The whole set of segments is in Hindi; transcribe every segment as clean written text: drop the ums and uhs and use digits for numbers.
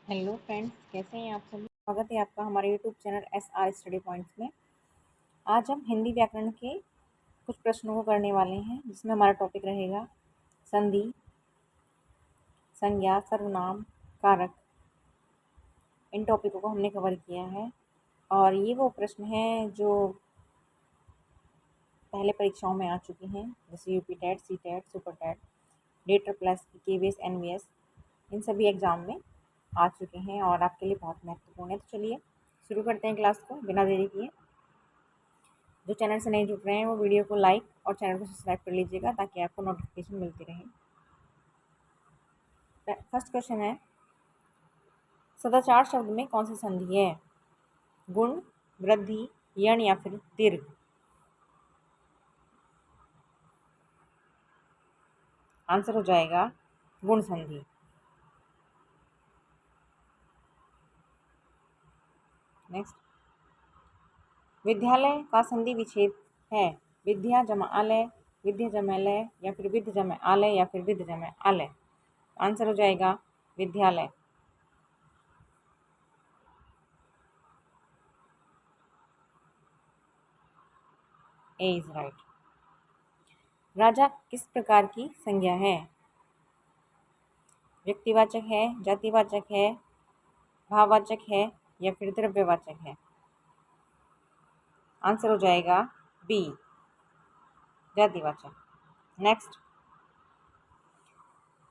हेलो फ्रेंड्स, कैसे हैं आप सभी। स्वागत है आपका हमारे YouTube channel SR study points में। आज हम हिंदी व्याकरण के कुछ प्रश्नों को करने वाले हैं, जिसमें हमारा टॉपिक रहेगा संधि, संज्ञा, सर्वनाम, कारक। इन टॉपिकों को हमने कवर किया है और ये वो प्रश्न हैं जो पहले परीक्षाओं में आ चुके हैं, जैसे UP TET, C TET, super TET, डेटर प्लस, KVS, NVS। इन सभी एग्ज़ाम में आ चुके हैं और आपके लिए बहुत महत्वपूर्ण है। तो चलिए शुरू करते हैं क्लास को बिना देरी किए। जो चैनल से नहीं जुड़ रहे हैं वो वीडियो को लाइक और चैनल को सब्सक्राइब कर लीजिएगा, ताकि आपको नोटिफिकेशन मिलती रहे। फर्स्ट क्वेश्चन है, सदाचार शब्द में कौन सी संधि है? गुण, वृद्धि, यण या फिर दीर्घ? आंसर हो जाएगा गुण संधि। नेक्स्ट, विद्यालय का संधि विच्छेद है विद्या जमा आलय, विद्या जमा लय या फिर विद्या जमा आलय या फिर विद्या जमा आलय? आंसर हो जाएगा विद्यालय। ए इज राइट। राजा किस प्रकार की संज्ञा है? व्यक्तिवाचक है, जातिवाचक है, भाववाचक है या फिर द्रव्यवाचक है? आंसर हो जाएगा बी, जातिवाचक। नेक्स्ट,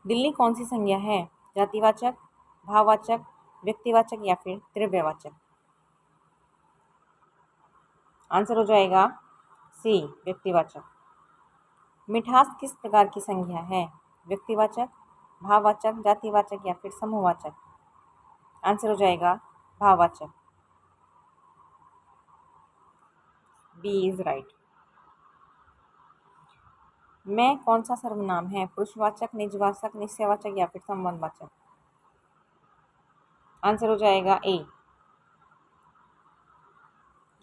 दिल्ली कौन सी संज्ञा है? जातिवाचक, भाववाचक, व्यक्तिवाचक या फिर द्रव्यवाचक? आंसर हो जाएगा सी, व्यक्तिवाचक। मिठास किस प्रकार की संज्ञा है? व्यक्तिवाचक, भाववाचक, जातिवाचक या फिर समूहवाचक? आंसर हो जाएगा भाववाचक। B is right. मैं कौन सा सर्वनाम है? पुरुषवाचक, निजवाचक, निश्चयवाचक या फिर संबंधवाचक? आंसर हो जाएगा ए।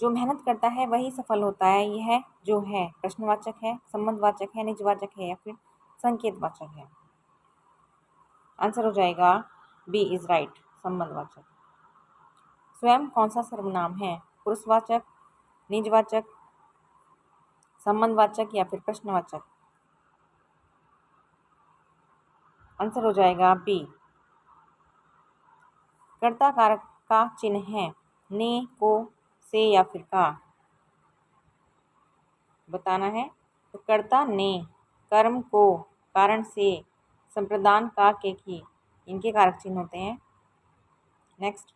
जो मेहनत करता है वही सफल होता है, यह जो है प्रश्नवाचक है, संबंधवाचक है, निजवाचक है या फिर संकेतवाचक है? आंसर हो जाएगा बी इज राइट, संबंधवाचक। स्वयं कौन सा सर्वनाम है? पुरुषवाचक, निजवाचक, संबंधवाचक या फिर प्रश्नवाचक? आंसर हो जाएगा बी। कर्ता कारक का चिन्ह है ने, को, से या फिर का? बताना है। तो कर्ता ने, कर्म को, कारण से, संप्रदान का, के, की, इनके कारक चिन्ह होते हैं। नेक्स्ट,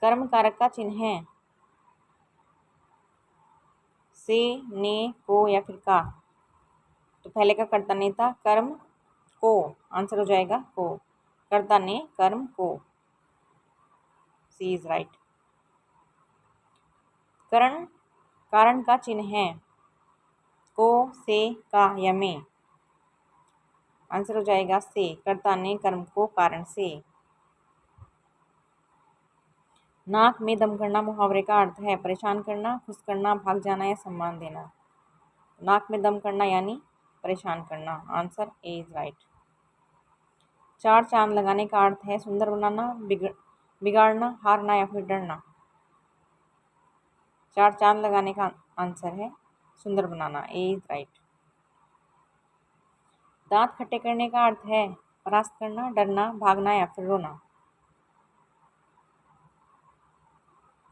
कर्म कारक का चिन्ह है से, ने, को या फिर का? तो पहले का कर्ता ने था, कर्म को। आंसर हो जाएगा को, कर्ता ने कर्म को। सी इज राइट। करण कारण का चिन्ह है को, से, का या में? आंसर हो जाएगा से, कर्ता ने कर्म को कारण से। नाक में दम करना मुहावरे का अर्थ है परेशान करना, खुश करना, भाग जाना या सम्मान देना? नाक में दम करना यानी परेशान करना। Answer A is right. चार चांद लगाने का अर्थ है सुंदर बनाना, बिगाड़ना, हारना या फिर डरना? चार चांद लगाने का आंसर है सुंदर बनाना। ए इज राइट। दांत खट्टे करने का अर्थ है परास्त करना, डरना, भागना या फिर रोना?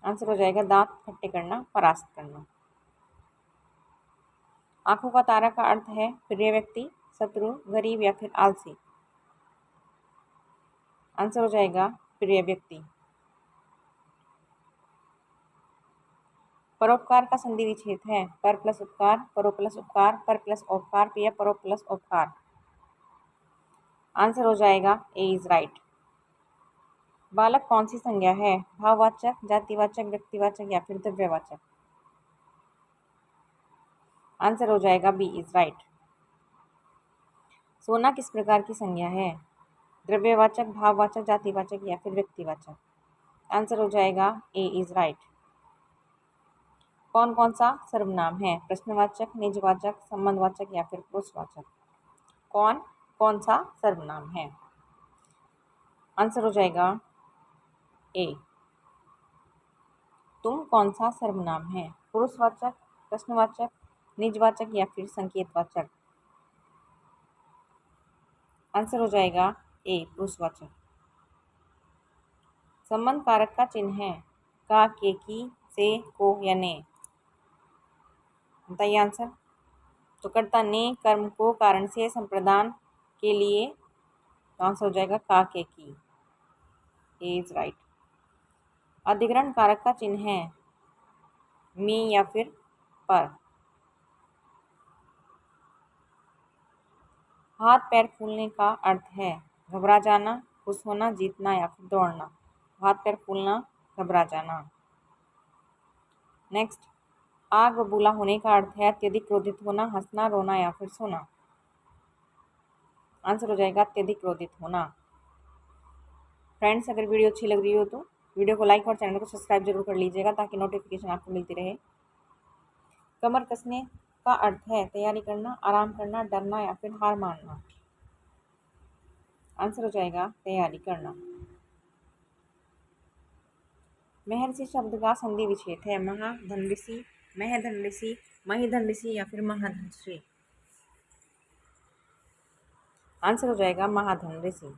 आंसर हो जाएगा दांत खट्टे करना, परास्त करना। आंखों का तारा का अर्थ है प्रिय व्यक्ति, शत्रु, गरीब या फिर आलसी? आंसर हो जाएगा प्रिय व्यक्ति। परोपकार का संधि विच्छेद है पर प्लस उपकार, परो प्लस उपकार, पर प्लस औपकार या परो प्लस उपकार? आंसर हो जाएगा ए इज राइट। बालक कौन सी संज्ञा है? भाववाचक, जातिवाचक, व्यक्तिवाचक या फिर द्रव्यवाचक? आंसर हो जाएगा बी इज राइट। सोना किस प्रकार की संज्ञा है? द्रव्यवाचक, भाववाचक, जातिवाचक या फिर व्यक्तिवाचक? आंसर हो जाएगा ए इज राइट। कौन कौन सा सर्वनाम है? प्रश्नवाचक, निजवाचक, संबंधवाचक या फिर पुरुषवाचक? कौन कौन सा सर्वनाम है? आंसर हो जाएगा ए। तुम कौन सा सर्वनाम है? पुरुषवाचक, प्रश्नवाचक, निजवाचक या फिर संकेतवाचक? आंसर हो जाएगा ए, पुरुषवाचक। संबंध कारक का चिन्ह है का, के, की, से, को या ने? बताइए आंसर। तो कर्ता ने कर्म को कारण से संप्रदान के लिए, तो आंसर हो जाएगा का, के, की। Is right. अधिकरण कारक का चिन्ह है में या फिर पर? हाथ पैर फूलने का अर्थ है घबरा जाना, खुश होना, जीतना या फिर दौड़ना। हाथ पैर फूलना, घबरा जाना। नेक्स्ट, आग बबूला होने का अर्थ है अत्यधिक क्रोधित होना, हंसना, रोना या फिर सोना। आंसर हो जाएगा अत्यधिक क्रोधित होना। फ्रेंड्स, अगर वीडियो अच्छी लग रही हो तो वीडियो को लाइक और चैनल को सब्सक्राइब जरूर कर लीजिएगा ताकि नोटिफिकेशन आपको मिलती रहे। कमर कसने का अर्थ है तैयारी करना, आराम करना, डरना या फिर हार मानना। आंसर हो जाएगा तैयारी करना। महर्षि शब्द का संधि विच्छेद है महाधन ऋषि, महधन ऋषि, महिधन ऋषि या फिर महाधन ऋषि। आंसर हो जाएगा महाधन ऋषि।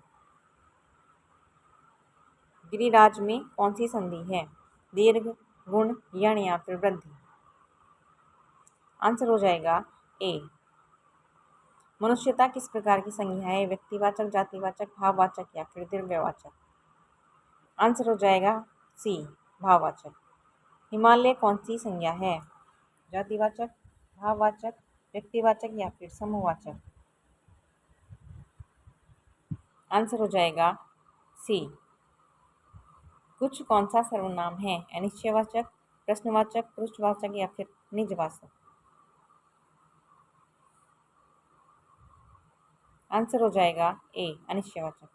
गिरिराज में कौन सी संधि है? दीर्घ, गुण, यण या फिर वृद्धि। आंसर हो जाएगा ए। मनुष्यता किस प्रकार की संज्ञा है? व्यक्तिवाचक, जातिवाचक, भाववाचक या फिर द्रव्यवाचक। आंसर हो जाएगा सी, भाववाचक। हिमालय कौन सी संज्ञा है? जातिवाचक, भाववाचक, व्यक्तिवाचक या फिर समूहवाचक। आंसर हो जाएगा सी। कुछ कौन सा सर्वनाम है? अनिश्चयवाचक, प्रश्नवाचक, पुरुषवाचक या फिर निजवाचक। आंसर हो जाएगा ए, अनिश्चयवाचक।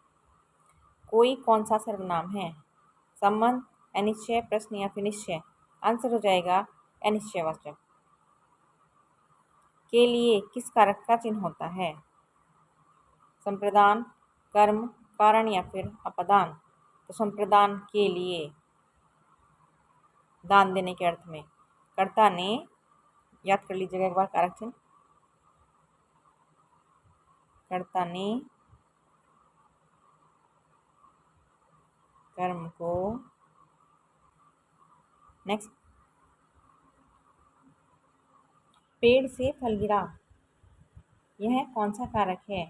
कोई कौन सा सर्वनाम है? संबंध, अनिश्चय, प्रश्न या फिर निश्चय। आंसर हो जाएगा अनिश्चयवाचक। के लिए किस कारक का चिन्ह होता है? संप्रदान, कर्म, कारण या फिर अपदान। तो संप्रदान के लिए, दान देने के अर्थ में। कर्ता ने, याद कर लीजिएगा एक बार कारक चिन्ह, कर्ता ने कर्म को, नेक्स्ट, पेड़ से फल गिरा, यह कौन सा कारक है?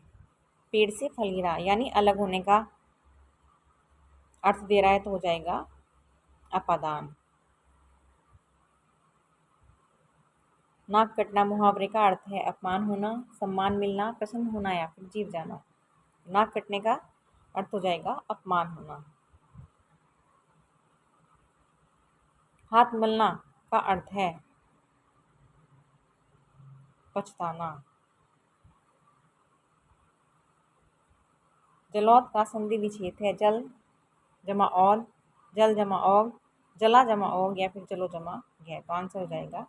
पेड़ से फल गिरा यानी अलग होने का अर्थ दे रहा है तो हो जाएगा अपादान। नाक कटना मुहावरे का अर्थ है अपमान होना, सम्मान मिलना, प्रसन्न होना या फिर जीत जाना। नाक कटने का अर्थ हो जाएगा अपमान होना। हाथ मलना का अर्थ है पछताना। जलौद का संधि विच्छेद है जल जमा औद, जल जमा औग, जला जमा औग या फिर जलो जमा गै। तो आंसर हो जाएगा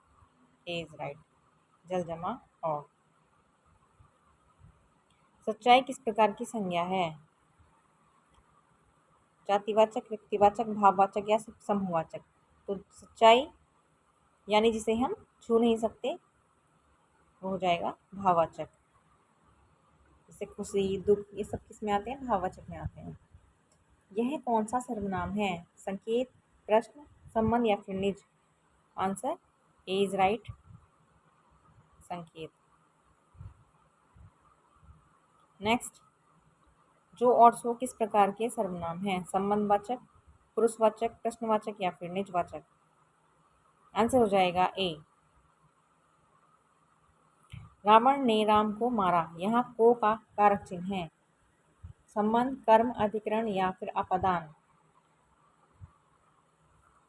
ए इज राइट, जल जमा औग। सच्चाई किस प्रकार की संज्ञा है? जातिवाचक, व्यक्तिवाचक, भाववाचक या समूहवाचक। तो सच्चाई यानी जिसे हम छू नहीं सकते वो हो जाएगा भाववाचक। जैसे खुशी, दुख, ये सब किस में आते हैं? भाववाचक में आते हैं। यह कौन सा सर्वनाम है? संकेत, प्रश्न, संबंध या फिर निज। आंसर ए इज राइट, संकेत। नेक्स्ट, जो और सो किस प्रकार के सर्वनाम हैं? संबंधवाचक, पुरुषवाचक, प्रश्नवाचक या फिर निजवाचक। आंसर हो जाएगा ए। रावण ने राम को मारा, यहाँ को का कारक चिन्ह है संबंध, कर्म, अधिकरण या फिर अपदान।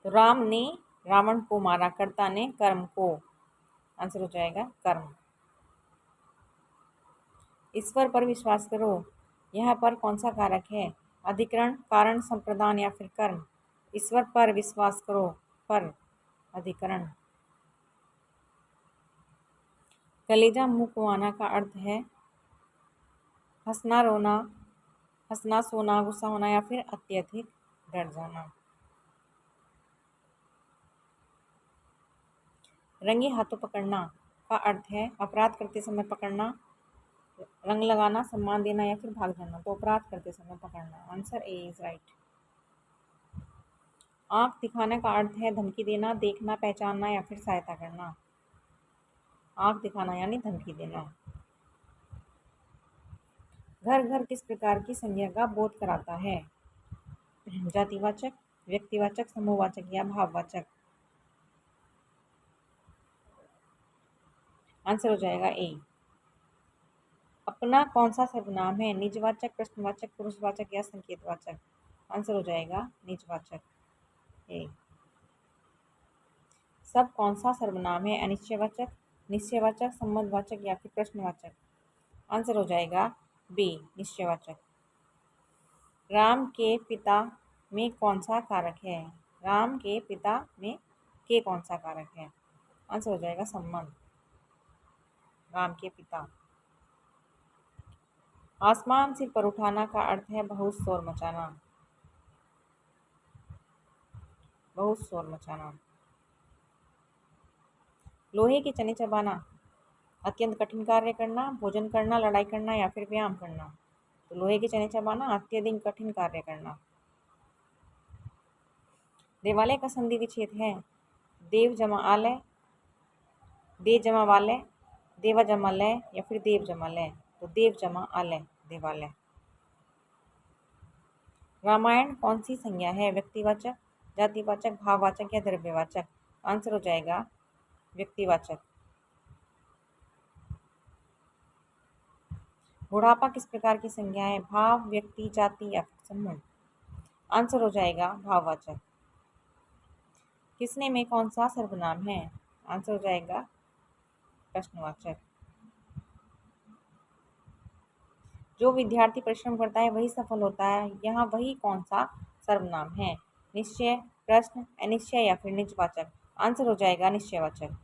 तो राम ने रावण को मारा, कर्ता ने कर्म को। आंसर हो जाएगा कर्म। ईश्वर पर विश्वास करो, यहाँ पर कौन सा कारक है? अधिकरण, कारण, संप्रदान या फिर कर्म। ईश्वर पर विश्वास करो, पर, अधिकरण। कलेजा मुंह को आना का अर्थ है हंसना, रोना, हंसना, सोना, गुस्सा होना या फिर अत्यधिक डर जाना। रंगे हाथों पकड़ना का अर्थ है अपराध करते समय पकड़ना, रंग लगाना, सम्मान देना या फिर भाग जाना। तो अपराध करते समय पकड़ना, आंसर ए इज राइट। आंख दिखाने का अर्थ है धमकी देना, देखना, पहचानना या फिर सहायता करना। आंख दिखाना यानी धमकी देना। घर घर किस प्रकार की संज्ञा का बोध कराता है? जातिवाचक, व्यक्तिवाचक, समूहवाचक या भाववाचक। आंसर हो जाएगा ए। अपना कौन सा सर्वनाम है? निजवाचक, प्रश्नवाचक, पुरुषवाचक या संकेतवाचक। आंसर हो जाएगा निजवाचक ए। सब कौन सा सर्वनाम है? अनिश्चयवाचक, निश्चयवाचक, संबंधवाचक या फिर प्रश्नवाचक। आंसर हो जाएगा बी, निश्चयवाचक। राम के पिता में कौन सा कारक है? राम के पिता में के कौन सा कारक है? आंसर हो जाएगा संबंध, राम के पिता। आसमान सिर पर उठाना का अर्थ है बहुत शोर मचाना। बहुत शोर मचाना। लोहे के चने चबाना अत्यंत कठिन कार्य करना, भोजन करना, लड़ाई करना या फिर व्यायाम करना। तो लोहे के चने चबाना अत्यधिक कठिन कार्य करना। देवालय का संधि विच्छेद है देव जमा आलय, दे जमा वालय, देवा जमा लय या फिर देव जमा लय। तो देव जमा आलय, देवालय। रामायण कौन सी संज्ञा है? व्यक्तिवाचक, जातिवाचक, भाववाचक या द्रव्यवाचक। आंसर हो जाएगा व्यक्तिवाचक। बुढ़ापा किस प्रकार की संज्ञा है? भाव, व्यक्ति, जाति या फिर समूह। आंसर हो जाएगा भाववाचक। किसने में कौन सा सर्वनाम है? आंसर हो जाएगा प्रश्नवाचक। जो विद्यार्थी परिश्रम करता है वही सफल होता है, यहाँ वही कौन सा सर्वनाम है? निश्चय, प्रश्न, अनिश्चय या फिर निजवाचक। आंसर हो जाएगा निश्चयवाचक।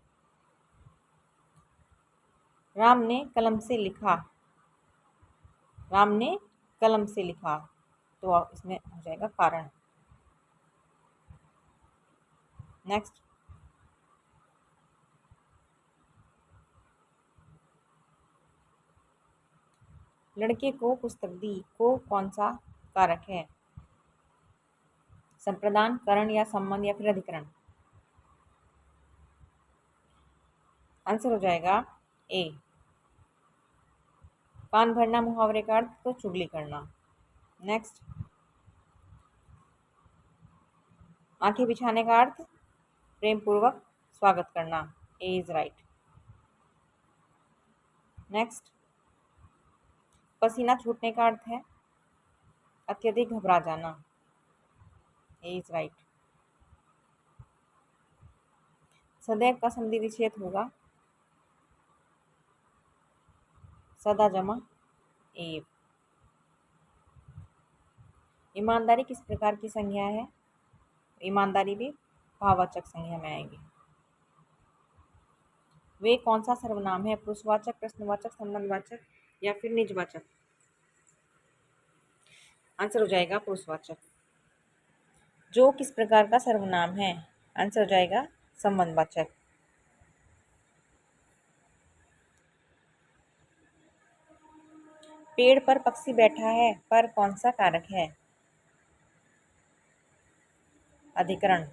राम ने कलम से लिखा, राम ने कलम से लिखा। तो इसमें हो जाएगा कारण। नेक्स्ट, लड़के को पुस्तक दी को कौन सा कारक है? संप्रदान, करण या संबंध या फिर अधिकरण। आंसर हो जाएगा ए। कान भरना मुहावरे का अर्थ तो चुगली करना। नेक्स्ट, आंखें बिछाने का अर्थ प्रेम पूर्वक स्वागत करना। ए इज राइट। नेक्स्ट, पसीना छूटने का अर्थ है अत्यधिक घबरा जाना। ए इज राइट। सदैव का संधि विच्छेद होगा सदा जमा एव। ईमानदारी किस प्रकार की संज्ञा है? ईमानदारी भी भाववाचक संज्ञा में आएगी। वे कौन सा सर्वनाम है? पुरुषवाचक, प्रश्नवाचक, संबंधवाचक या फिर निजवाचक। आंसर हो जाएगा पुरुषवाचक। जो किस प्रकार का सर्वनाम है? आंसर हो जाएगा संबंधवाचक। पेड़ पर पक्षी बैठा है पर कौन सा कारक है? अधिकरण।